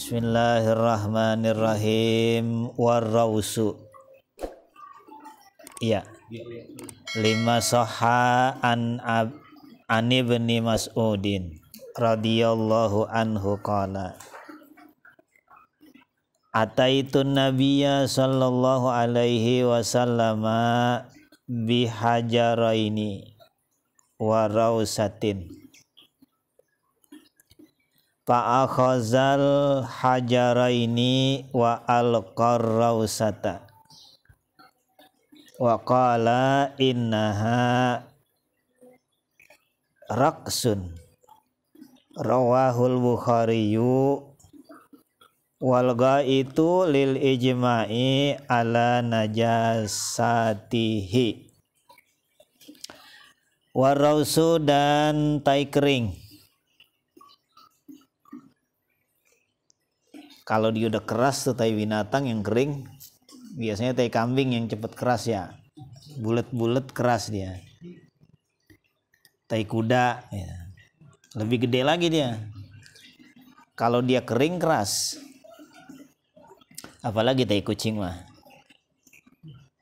Bismillahirrahmanirrahim. Warrausu. Iya. Lima soha an ibni Mas'udin radhiyallahu anhu qala Ataitun nabiyya sallallahu alaihi wasallam bihajaraini wa rausatin fa'akhazal hajaraini wa alqar rausata wa qala innaha raqsun rawahul Bukhariyu wal ghaitu lil ijma'i ala najasatihi. Warausu dan tai kering, kalau dia udah keras tuh tai binatang yang kering, biasanya tai kambing yang cepet keras ya, bulet-bulet keras dia. Tai kuda ya, lebih gede lagi dia. Kalau dia kering keras, apalagi tai kucing mah,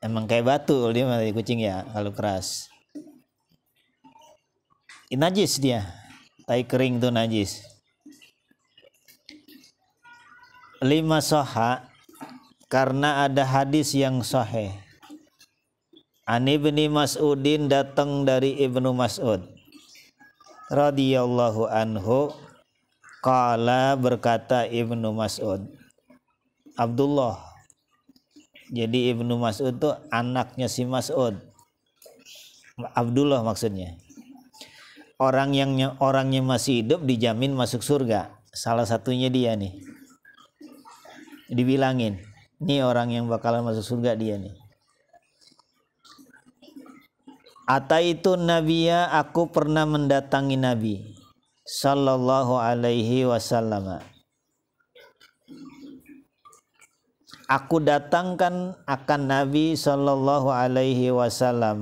emang kayak batu dia mah tai kucing ya kalau keras. Najis dia, tai kering tuh najis. Lima soha, karena ada hadis yang sahih. Ani ibni Mas'udin, datang dari Ibnu Mas'ud radhiyallahu anhu, qala, berkata Ibnu Mas'ud, Abdullah. Jadi Ibnu Mas'ud tuh anaknya si Mas'ud, Abdullah maksudnya. Orangnya masih hidup dijamin masuk surga. Salah satunya dia nih, dibilangin, nih orang yang bakalan masuk surga dia nih. Ataitu nabiyya, aku pernah mendatangi Nabi sallallahu alaihi wasallam. Aku datangkan akan Nabi sallallahu alaihi wasallam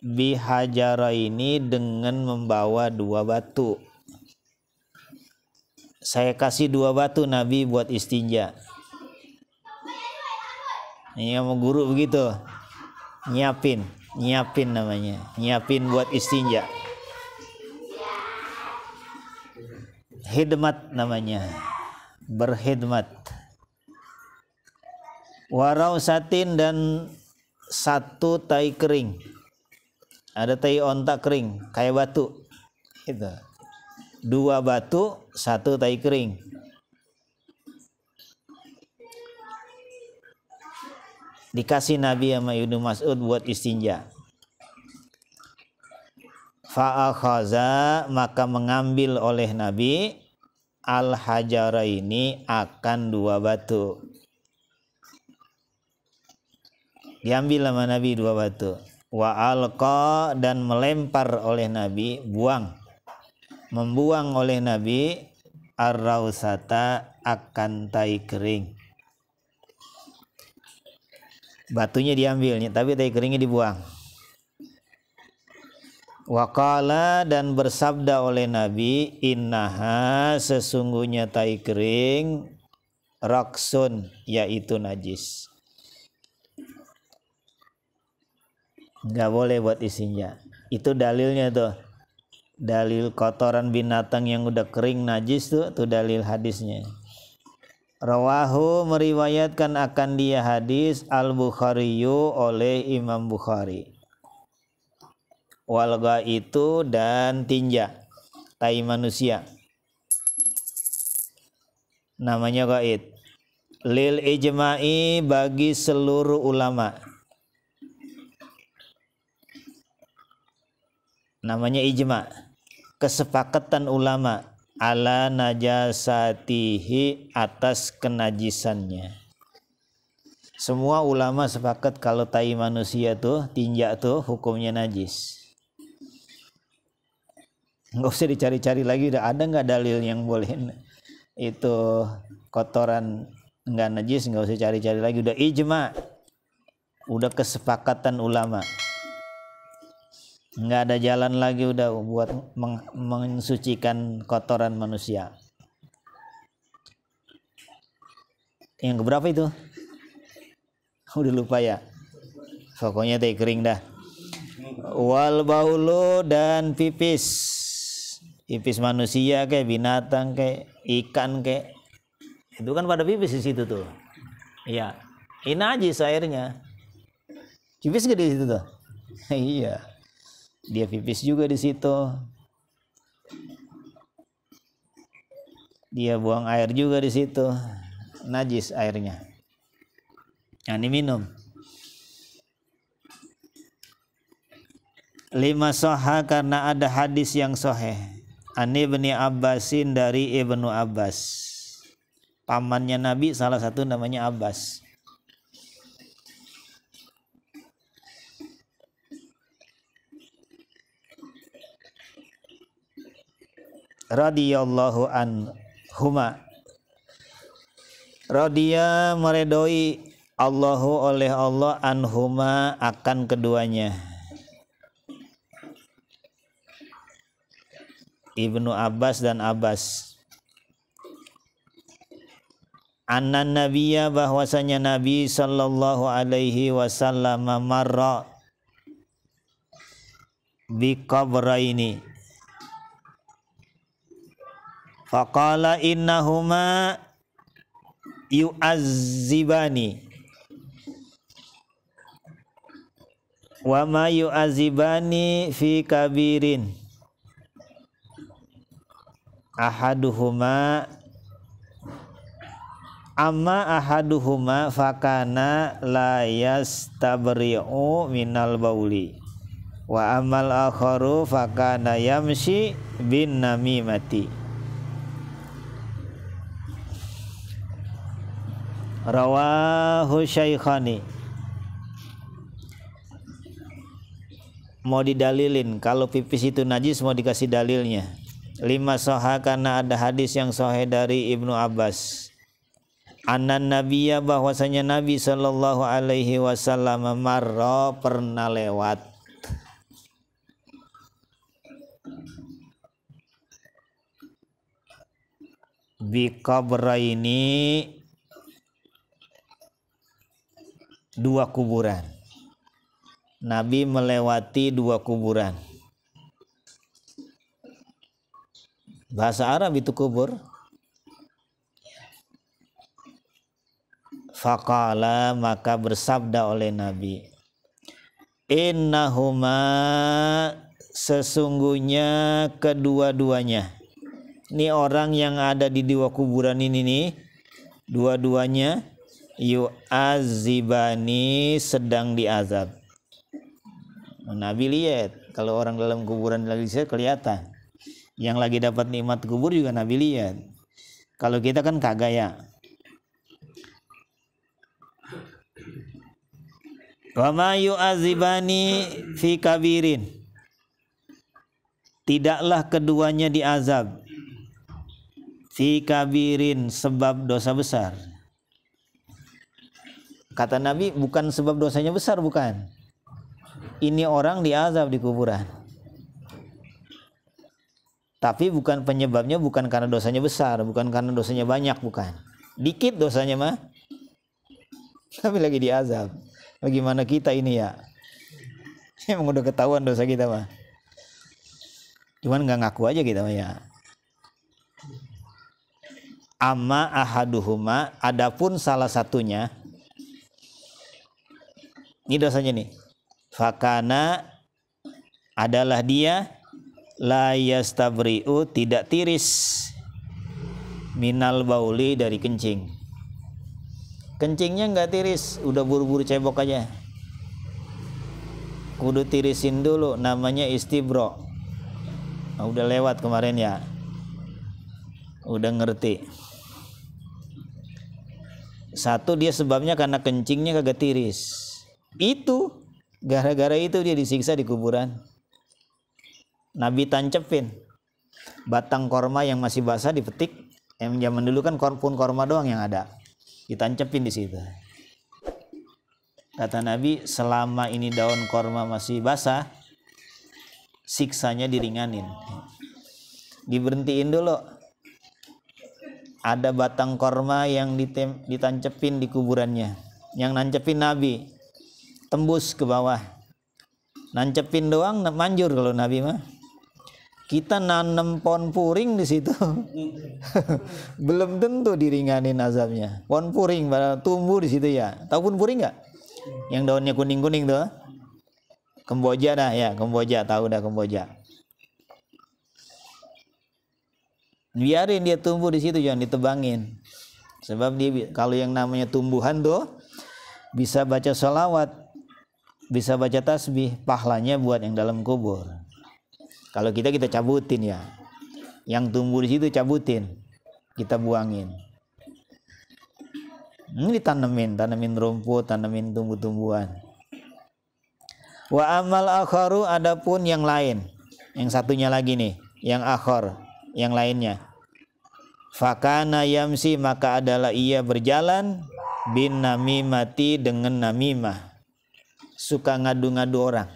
bihajaraini, dengan membawa dua batu. Saya kasih dua batu Nabi buat istinja. Ini sama guru begitu, nyiapin namanya, nyiapin buat istinja. Khidmat namanya, berkhidmat. Warausatin, dan satu tai kering. Ada tai onta kering kayak batu itu. Dua batu, satu tai kering. Dikasih Nabi sama Ibnu Mas'ud buat istinja. Fa'akhaza, maka mengambil oleh Nabi al-hajaraini, akan dua batu. Diambil sama Nabi dua batu. Wa alqa, dan melempar oleh Nabi, membuang oleh Nabi ar-rausata, akan tai kering. Batunya diambilnya, tapi tai keringnya dibuang. Wa qala, dan bersabda oleh Nabi, innaha, sesungguhnya tai kering, raqsun, yaitu najis. Nggak boleh buat istinja. Itu dalilnya tuh, dalil kotoran binatang yang udah kering najis tuh dalil hadisnya. Rawahu, meriwayatkan akan dia hadis al-Bukhariyu, oleh Imam Bukhari. Walga itu, dan tinja, tai manusia, namanya gaid. Lil ijma'i, bagi seluruh ulama, namanya ijma', kesepakatan ulama, ala najasatihi, atas kenajisannya. Semua ulama sepakat kalau tai manusia tuh, tinja tuh, hukumnya najis. Nggak usah dicari-cari lagi, udah ada nggak dalil yang boleh itu kotoran nggak najis, nggak usah cari-cari lagi, udah ijma', udah kesepakatan ulama. Nggak ada jalan lagi udah buat mensucikan kotoran manusia. Yang keberapa itu? Udah lupa ya. Pokoknya teh kering dah. Wal baulu dan pipis. Pipis manusia kayak binatang kayak ikan kayak itu kan pada pipis di situ tuh. Iya. Ini najis airnya. Pipis gak di situ tuh? Iya. Dia pipis juga di situ. Dia buang air juga di situ. Najis airnya. Nah, ini minum. 5 sahha karena ada hadis yang sahih. Ani Ibnu Abbasin dari Ibnu Abbas. Pamannya Nabi salah satu namanya Abbas. Radhiyallahu anhuma. Radhiya meredoi Allahu oleh Allah anhuma akan keduanya. Ibnu Abbas dan Abbas. Annan nabiyya bahwasanya Nabi sallallahu alaihi wasallam marra bi qabraini. Faqala innahuma yu'azzibani wa ma yu'azzibani fi kabirin ahaduhuma amma ahaduhuma fakana la yastabri'u minal bauli wa amal akharu fakana yamshi bin namimati. Rawahu Syaikhani. Mau didalilin kalau pipis itu najis, mau dikasih dalilnya. 5 sahha karena ada hadis yang sahih dari Ibnu Abbas. Anan nabiyya bahwasanya Nabi sallallahu alaihi wasallam marra pernah lewat. Bi qabraini 2 kuburan. Nabi melewati 2 kuburan. Bahasa Arab itu kubur. Faqala maka bersabda oleh Nabi. Innahuma sesungguhnya kedua-duanya. Ini orang yang ada di 2 kuburan ini nih. Dua-duanya yu'azibani sedang diazab. Nabi lihat kalau orang dalam kuburan lagi kelihatan. Yang lagi dapat nikmat kubur juga Nabi lihat. Kalau kita kan kagak ya. Wa ma yu'azibani fi kabirin. Tidaklah keduanya diazab fi kabirin sebab dosa besar. Kata Nabi bukan sebab dosanya besar, bukan. Ini orang diazab di kuburan. Tapi bukan penyebabnya bukan karena dosanya besar, bukan karena dosanya banyak, bukan. Dikit dosanya mah. Tapi lagi diazab. Bagaimana kita ini ya? Emang udah ketahuan dosa kita mah. Cuman nggak ngaku aja kita mah ya. Amma ahaduhuma, adapun salah satunya. Ini dosanya nih. Fakana adalah dia la yastabri'u tidak tiris minal bauli dari kencing. Kencingnya nggak tiris, udah buru-buru cebok aja. Kudu tirisin dulu, namanya istibro. Nah, udah lewat kemarin ya. Udah ngerti. Satu dia sebabnya karena kencingnya kagak tiris. Itu gara-gara itu dia disiksa di kuburan. Nabi tancepin batang korma yang masih basah dipetik. Yang zaman dulu kan pun korma doang yang ada. Ditancepin di situ. Kata Nabi, selama ini daun korma masih basah, siksanya diringanin. Diberhentiin dulu. ada batang korma yang ditancepin di kuburannya, yang nancepin Nabi tembus ke bawah, nancepin doang manjur kalau Nabi mah. Kita nanam pohon puring di situ belum tentu diringanin azabnya. Pohon puring tumbuh di situ ya. Tahu pohon puring nggak? Yang daunnya kuning-kuning tuh. Kemboja dah ya, Kemboja, tahu dah Kemboja. Biarin dia tumbuh di situ, jangan ditebangin. Sebab dia kalau yang namanya tumbuhan tuh bisa baca sholawat, bisa baca tasbih, pahalanya buat yang dalam kubur. Kalau kita cabutin ya, yang tumbuh di situ cabutin, kita buangin. Ini tanamin rumput, tanamin tumbuh-tumbuhan. Wa amal akharu, adapun yang lain, yang satunya lagi nih, yang akhar, yang lainnya. Fakana yamsi, maka adalah ia berjalan bin namimati, dengan namimah, suka ngadu-ngadu orang.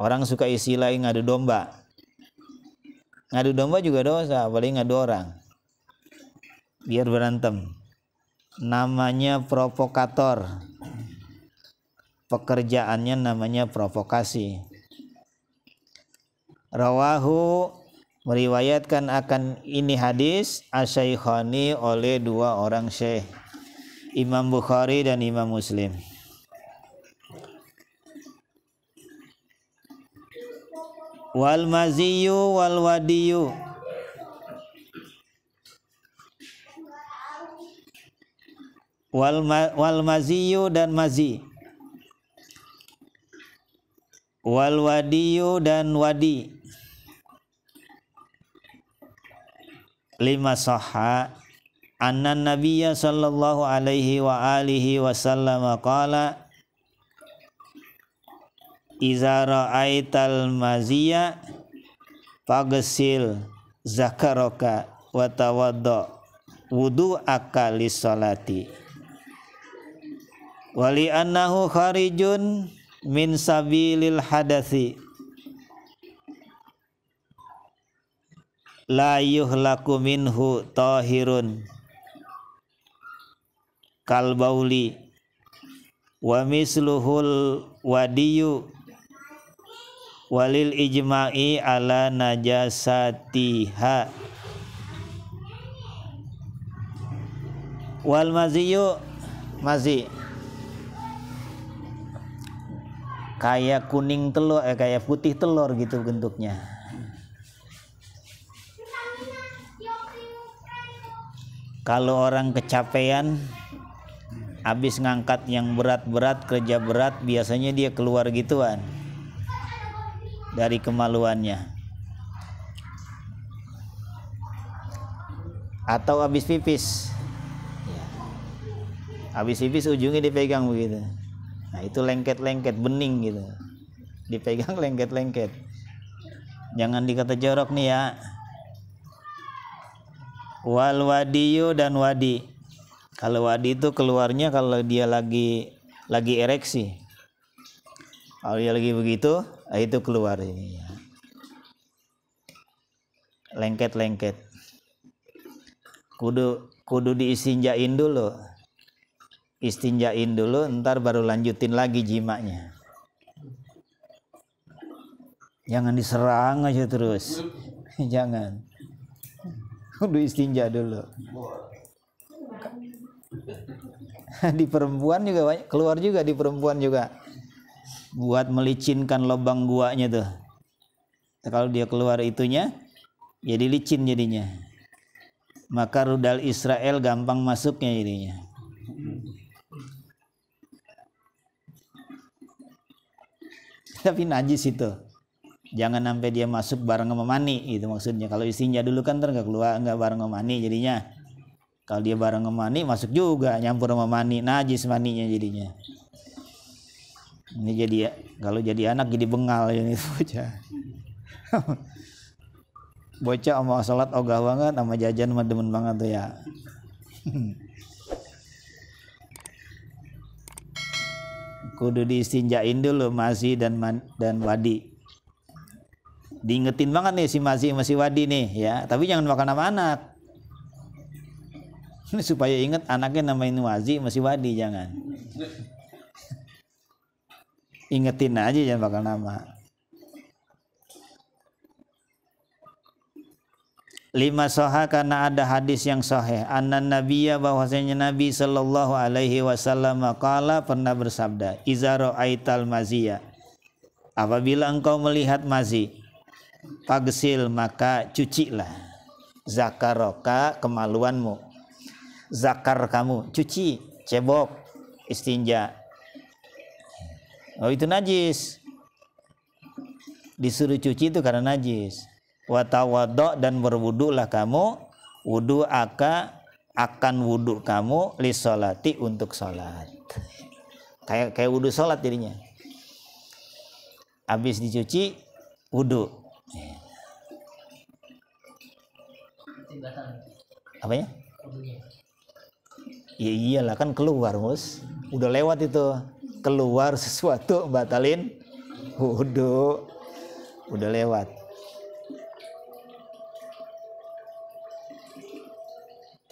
Orang suka istilah ngadu domba. Ngadu domba juga dosa, apalagi ngadu orang. Biar berantem. Namanya provokator. Pekerjaannya namanya provokasi. Rawahu, meriwayatkan akan ini hadis asy-syaikhani oleh dua orang syekh, Imam Bukhari dan Imam Muslim. Wal maziyu wal wadiyu, wal maziyu dan mazi, wal wadiyu dan wadi. Lima sahha anna nabiyya sallallahu alaihi wa alihi wasallam qala iza ra'aital maziya fagsil zakaraka wa tawadda wudu'aka lis-salati wali annahu kharijun min sabilil hadathi la yuhlaku minhu tahirun kal bauli wa misluhul wadiyu walil ijma'i ala najasatiha. Wal maziyu, mazi kayak kuning telur, kayak putih telur gitu bentuknya. Kalau orang kecapean habis ngangkat yang berat-berat, kerja berat, biasanya dia keluar gituan dari kemaluannya. Atau habis pipis, habis pipis ujungnya dipegang begitu. Nah itu lengket-lengket, bening gitu, dipegang lengket-lengket. Jangan dikata jorok nih ya. Wal wadiyu dan wadi. Kalau wadi itu keluarnya kalau dia lagi ereksi. Kalau dia lagi begitu, itu keluar ini ya. Lengket-lengket. Kudu diistinjain dulu. Istinjain dulu, ntar baru lanjutin lagi jimanya. Jangan diserang aja terus. Jangan. Kudu istinja dulu. Di perempuan juga banyak, keluar juga di perempuan juga. Buat melicinkan lubang guanya tuh. Kalau dia keluar itunya, jadi licin jadinya. Maka rudal Israel gampang masuknya jadinya. Tapi najis itu. Jangan sampai dia masuk bareng sama mani, itu maksudnya. Kalau istinja dulu kan nggak keluar, nggak bareng sama mani jadinya. Kalau dia bareng sama mani masuk juga, nyampur sama mani, najis maninya jadinya. Ini jadi ya, kalau jadi anak jadi bengal ini bocah. Bocah sama sholat ogah banget, sama jajan mah demen banget tuh ya. Kudu diistinjain dulu masih dan wadi. diingetin banget nih si mazi masih wadi nih ya, tapi jangan makan nama anak. Supaya ingat anaknya namain wazi masih wadi, jangan. Ingetin aja, jangan bakal nama. 5 soha, karena ada hadis yang sahih, annan nabiyya, bahwasanya Nabi sallallahu alaihi wasallam qala, pernah bersabda, iza ra'aital maziya, apabila engkau melihat mazi, fagsil, maka cucilah, zakaroka, kemaluanmu, zakar kamu, cuci, cebok, istinja. Oh itu najis, disuruh cuci itu karena najis. Watawaddo, dan berwudulah kamu, wudu akan wudu kamu, lisolati, untuk sholat. Kayak wudu sholat jadinya. Habis dicuci, wudu. Apanya? Ya iyalah, kan keluar mus, udah lewat itu, keluar sesuatu batalin wudu, udah lewat.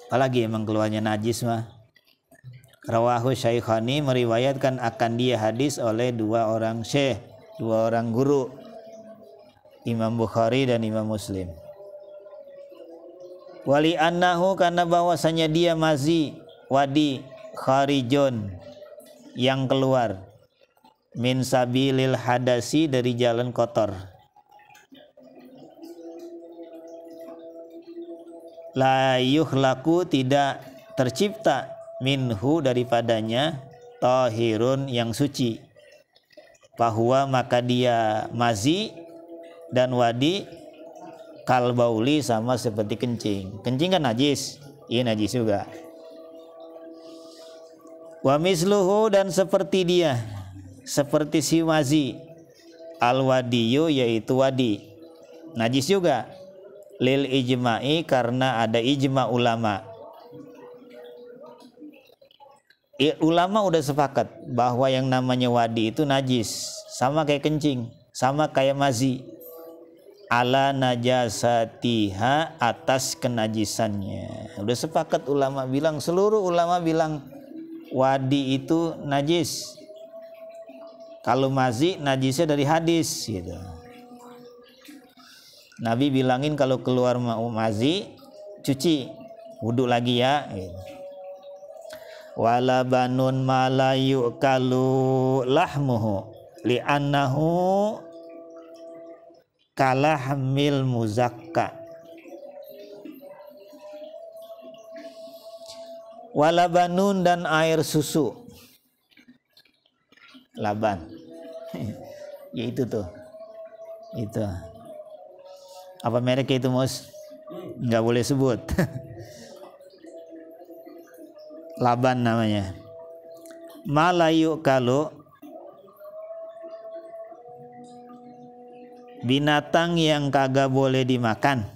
Apalagi emang keluarnya najis mah. Rawahu Syaikhani, meriwayatkan akan dia hadis oleh 2 orang syekh, 2 orang guru, Imam Bukhari dan Imam Muslim. Wali annahu, karena bahwasanya dia mazi wadi kharijun, yang keluar, min sabilil hadasi, dari jalan kotor. La yuhlaku, tidak tercipta, minhu, daripadanya, tahirun, yang suci. Bahwa maka dia mazi dan wadi, kalbauli, sama seperti kencing. Kencing kan najis, iya najis juga. Wa misluhu, dan seperti dia, seperti si mazi, al wadiyu, yaitu wadi, najis juga. Lil ijma'i, karena ada ijma ulama. Ulama udah sepakat bahwa yang namanya wadi itu najis, sama kayak kencing, sama kayak mazi. Ala najasatiha, atas kenajisannya. Udah sepakat ulama bilang, seluruh ulama bilang wadi itu najis. Kalau mazi najisnya dari hadis gitu. Nabi bilangin kalau keluar mazi, cuci, wudu lagi ya. Wala banun malayu kalu lahmuhu, li'annahu kalahmil muzakka. Wala banun, dan air susu, laban. Ya itu tuh, itu. Apa mereknya itu mus? Nggak boleh sebut. Laban namanya. Malayu kalau, binatang yang kagak boleh dimakan.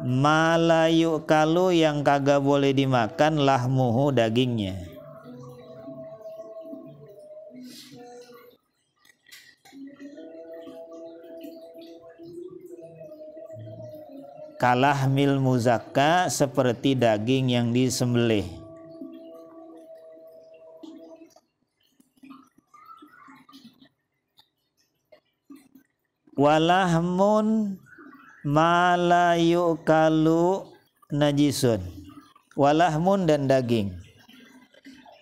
Malayu kalau, yang kagak boleh dimakan, lahmuhu, dagingnya. Kalahmil muzakka, seperti daging yang disembelih. Walahmun malayu kalu najisun. Walahmun, dan daging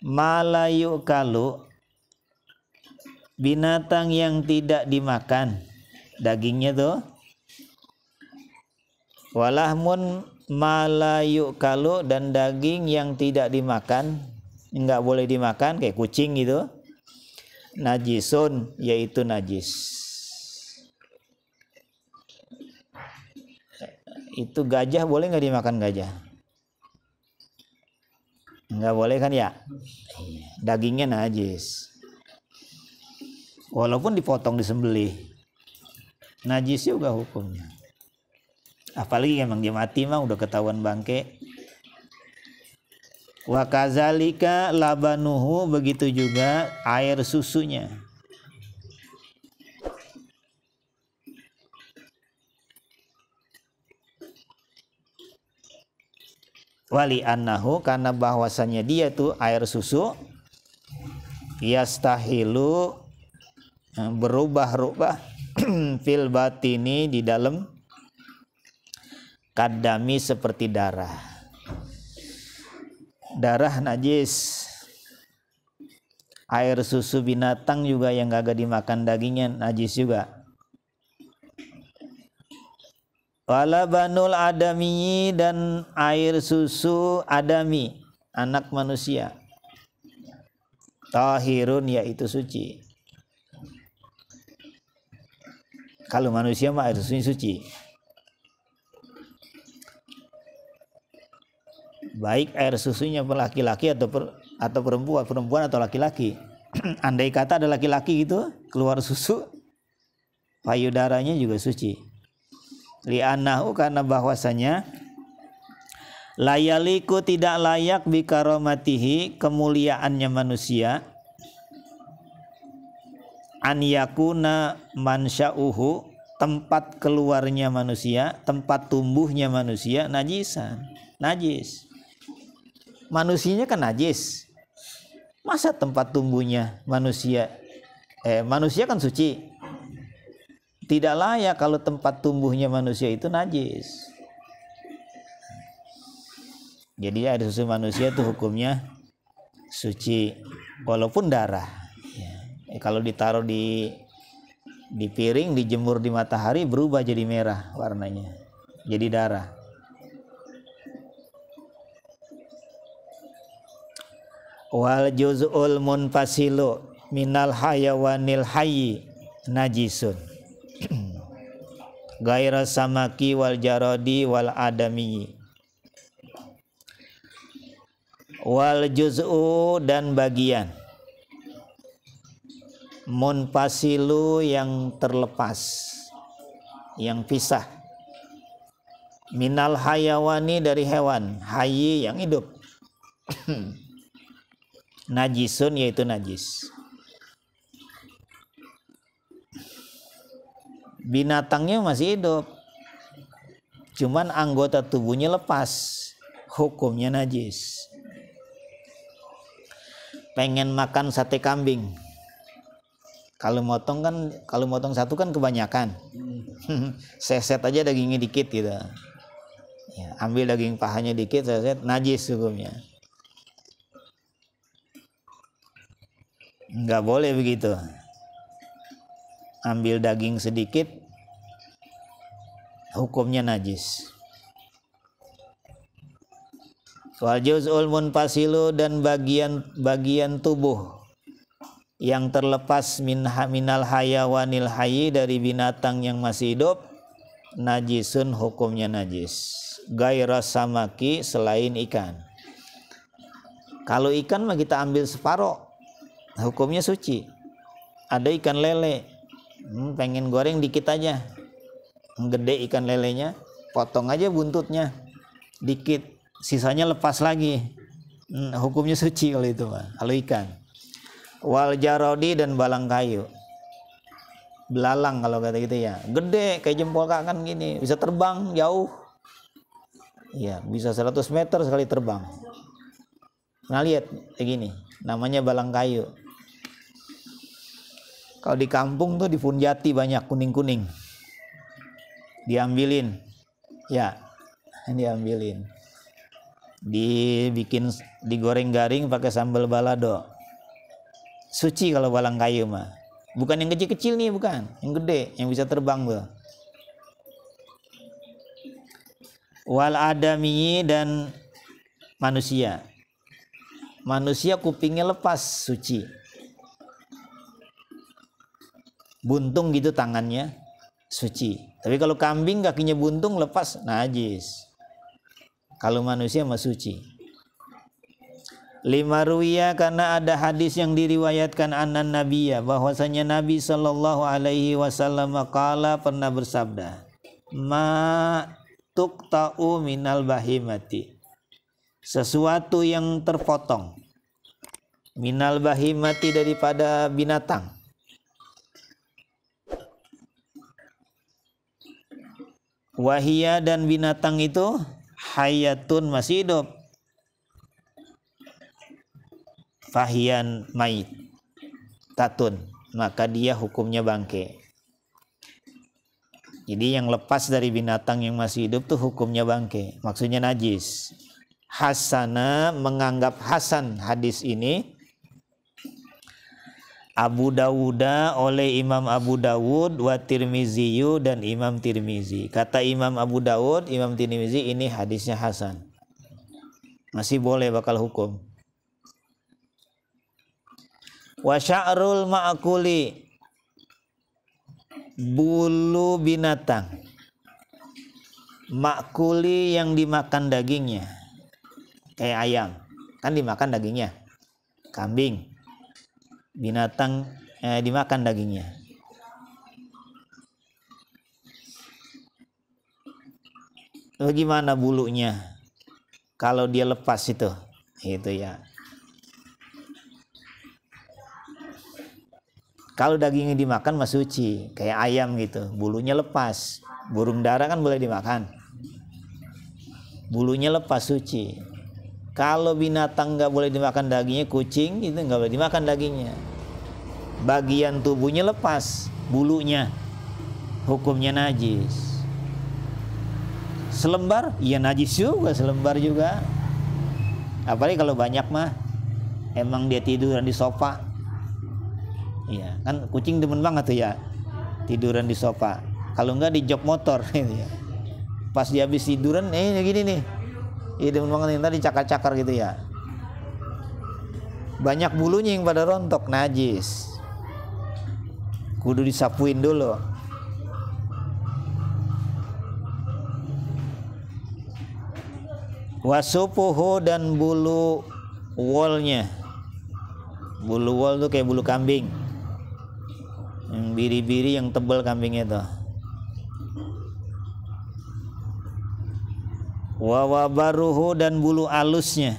malayu kalu, binatang yang tidak dimakan dagingnya tuh. Walahmun malayu kalu, dan daging yang tidak dimakan, nggak boleh dimakan, kayak kucing gitu. Najisun, yaitu najis. Itu gajah boleh nggak dimakan gajah? Nggak boleh kan ya? Dagingnya najis. Walaupun dipotong disembelih, najis juga hukumnya. Apalagi emang dia mati mah udah ketahuan bangke. Wa kazalika labanuhu, begitu juga air susunya. Wali annahu, karena bahwasannya dia tuh air susu yastahilu, berubah-ubah fil batini, di dalam kadami, seperti darah. Darah najis. Air susu binatang juga yang kagak dimakan dagingnya najis juga. Wala banul adami, dan air susu adami, anak manusia, tahirun, yaitu suci. Kalau manusia mah air susunya suci, baik air susunya laki-laki atau perempuan atau laki-laki. Andai kata ada laki-laki gitu keluar susu, payudaranya juga suci. Li'annahu, karena bahwasanya layaliku, tidak layak bikaromatihi, kemuliaannya manusia, an yakuna mansya'uhu, tempat keluarnya manusia, tempat tumbuhnya manusia, najisan, najis. Manusianya kan najis, masa tempat tumbuhnya manusia kan suci? Tidak layak kalau tempat tumbuhnya manusia itu najis. Jadi air susu manusia itu hukumnya suci, walaupun darah. Kalau ditaruh di piring, dijemur di matahari, berubah jadi merah warnanya, jadi darah. Wal juz'ul munfasilu minal hayawanil hayyi najisun gaira samaki wal jarodi wal adami. Wal juz'u, dan bagian, munfasilu, yang terlepas, yang pisah, minal hayawani, dari hewan, hayyi, yang hidup, najisun, yaitu najis. Binatangnya masih hidup, cuman anggota tubuhnya lepas, hukumnya najis. Pengen makan sate kambing, kalau motong satu kan kebanyakan, seset aja dagingnya dikit gitu ya, ambil daging pahanya dikit, seset, najis hukumnya. Nggak boleh begitu. Ambil daging sedikit, hukumnya najis. Wal juz'ul munfasilu, dan bagian tubuh yang terlepas, minal hayawanil hayyi, dari binatang yang masih hidup, najisun, hukumnya najis. Gaira samaki, selain ikan. Kalau ikan mah kita ambil separoh, hukumnya suci. Ada ikan lele, pengen goreng dikit aja, gede ikan lelenya, potong aja buntutnya dikit, sisanya lepas lagi, hukumnya suci kalau itu mah, kalau ikan. Wal jarodi, dan balang kayu, belalang kalau kata gitu ya, gede kayak jempol kakan gini, bisa terbang jauh ya, bisa 100 meter sekali terbang. Nah lihat kayak gini, namanya balang kayu. Kalau di kampung tuh di Punjati banyak kuning-kuning, diambilin, ya, diambilin, dibikin, digoreng garing pakai sambal balado, suci kalau balang kayu mah. Bukan yang kecil-kecil nih, bukan, yang gede, yang bisa terbang tuh. Wal adami, dan manusia, kupingnya lepas, suci. Buntung gitu tangannya, suci. Tapi kalau kambing kakinya buntung lepas, najis. Kalau manusia mah suci. Lima ruwiya, karena ada hadis yang diriwayatkan anan nabiyya, bahwasanya Nabi sallallahu alaihi wasallam qala, pernah bersabda, ma tuqta'u minal bahimati, sesuatu yang terpotong, minal bahimati, daripada binatang, wahia, dan binatang itu hayatun, masih hidup, fahiyan mait tatun, maka dia hukumnya bangke. Jadi yang lepas dari binatang yang masih hidup tuh hukumnya bangke, maksudnya najis. Hasana menganggap hasan hadis ini Abu Dawuda oleh Imam Abu Dawud wa Tirmiziyu dan Imam Tirmizi. Kata Imam Abu Dawud, Imam Tirmizi ini hadisnya hasan. Masih boleh bakal hukum. Wa sya'rul ma'kuli, bulu binatang makuli yang dimakan dagingnya, kayak ayam kan dimakan dagingnya, kambing binatang dimakan dagingnya. Bagaimana bulunya kalau dia lepas itu ya. Kalau dagingnya dimakan mah suci, kayak ayam gitu, bulunya lepas. Burung dara kan boleh dimakan, bulunya lepas suci. Kalau binatang nggak boleh dimakan dagingnya, kucing itu nggak boleh dimakan dagingnya. Bagian tubuhnya lepas, bulunya, hukumnya najis. Selembar, ya najis juga, selembar juga. Apalagi kalau banyak mah, emang dia tiduran di sofa. Iya, kan kucing demen banget tuh ya, tiduran di sofa. Kalau enggak di jok motor gitu ya. Pas dia habis tiduran, gini nih. Iya demen banget yang tadi cakar-cakar gitu ya. Banyak bulunya yang pada rontok, najis. Kudu disapuin dulu. Wasupuhu dan bulu wolnya. Bulu wol tuh kayak bulu kambing. Yang biri-biri yang tebal kambingnya tuh. Wa wabaruhu dan bulu alusnya.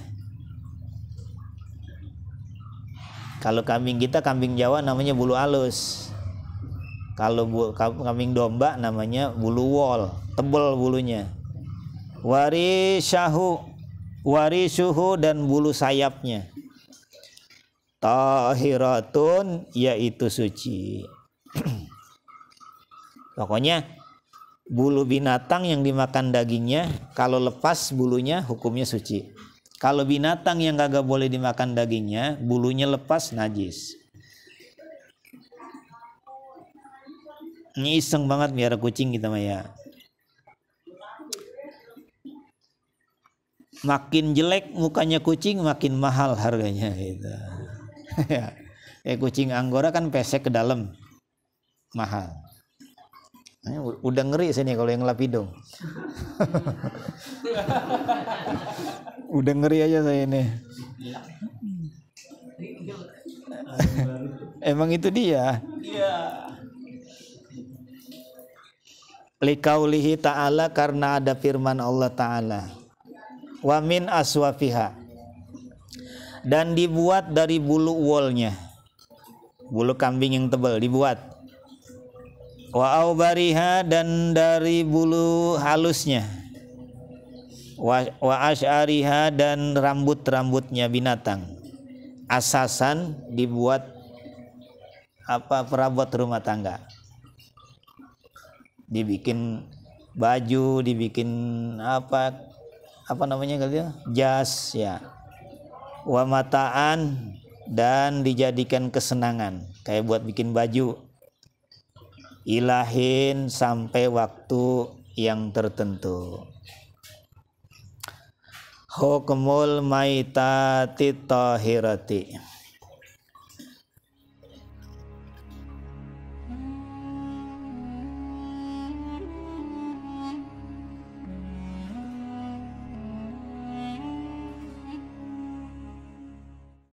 Kalau kambing kita, kambing Jawa namanya bulu alus. Kalau kambing domba namanya bulu wol, tebal bulunya. Warisuhu dan bulu sayapnya. Tahiratun, yaitu suci. Pokoknya bulu binatang yang dimakan dagingnya, kalau lepas bulunya hukumnya suci. Kalau binatang yang kagak boleh dimakan dagingnya, bulunya lepas, najis. Ini iseng banget miara kucing kita mah ya. Makin jelek mukanya kucing, makin mahal harganya gitu. Kucing Anggora kan pesek ke dalam, mahal. Udah ngeri sini kalau yang lap hidung. Udah ngeri aja saya ini. Emang itu dia. Liqaulihi ta'ala, karena ada firman Allah Ta'ala. Wa min aswafiha, dan dibuat dari bulu wolnya, bulu kambing yang tebal dibuat. Wa aubariha, dan dari bulu halusnya. Wa asy'ariha, dan rambut-rambutnya binatang. Asasan dibuat perabot rumah tangga. Dibikin baju, dibikin apa namanya kali ya? Jas ya. Wa mataan, dan dijadikan kesenangan, kayak buat bikin baju. Ilahin, sampai waktu yang tertentu. Hukmul maitati tahirati.